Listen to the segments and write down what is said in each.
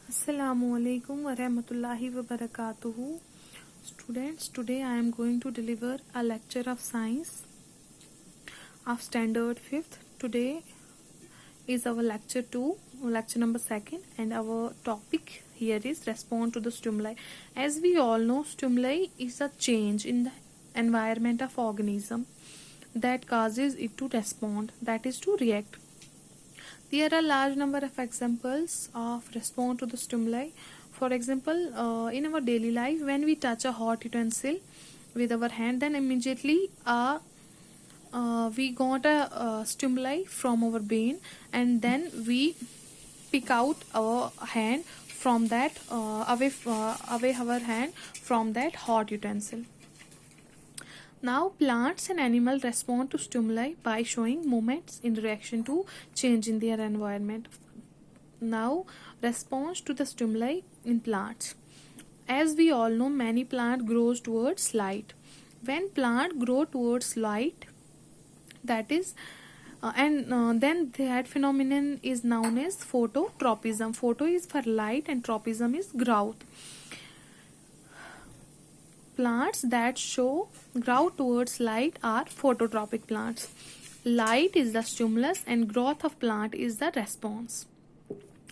Assalamualaikum warahmatullahi wabarakatuh. Students, today I am going to deliver a lecture of science of standard 5th. Today is our lecture 2, lecture number 2nd, and our topic here is respond to the stimuli. As we all know, stimuli is a change in the environment of organism that causes it to respond, that is to react. There are large number of examples of response to the stimuli. For example, in our daily life, when we touch a hot utensil with our hand, then immediately we got a stimuli from our brain, and then we pick out our hand from that away our hand from that hot utensil. Now, plants and animals respond to stimuli by showing movements in reaction to change in their environment. Now, response to the stimuli in plants. As we all know, many plants grows towards light. When plant grow towards light, that is, then that phenomenon is known as phototropism. Photo is for light and tropism is growth. Plants that show growth towards light are phototropic plants. Light is the stimulus and growth of plant is the response.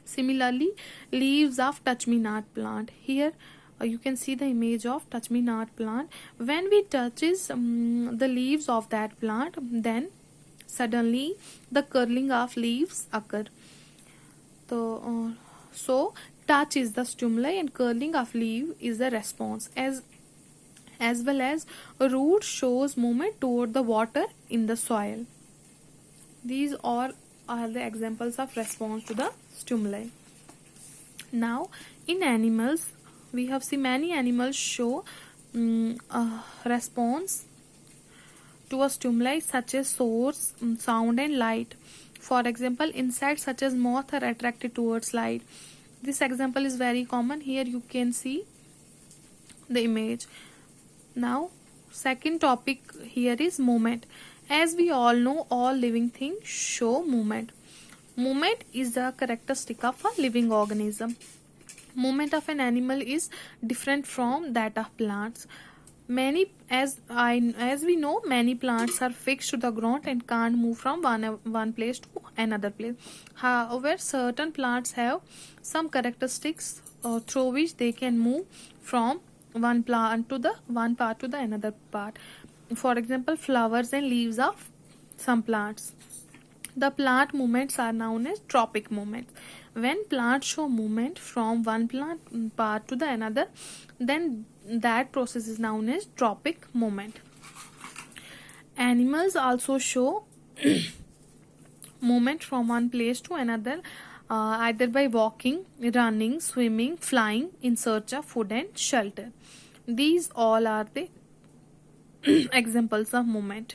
Similarly, leaves of touch-me-not plant. Here you can see the image of touch-me-not plant. When we touches the leaves of that plant, then suddenly the curling of leaves occur. So touch is the stimuli and curling of leaf is the response. As well as a root shows movement toward the water in the soil. These all are the examples of response to the stimuli. Now, in animals, we have seen many animals show a response to a stimuli such as source, sound and light. For example, insects such as moth are attracted towards light. This example is very common. Here you can see the image. Now, second topic here is movement. As we all know, all living things show movement. Movement is the characteristic of a living organism. Movement of an animal is different from that of plants. As we know, many plants are fixed to the ground and can't move from one place to another place. However, certain plants have some characteristics through which they can move from one part to the another part. For example, flowers and leaves of some plants. The plant movements are known as tropic movements. When plants show movement from one plant part to the another, then that process is known as tropic movement. Animals also show movement from one place to another, either by walking, running, swimming, flying in search of food and shelter. These all are the examples of movement.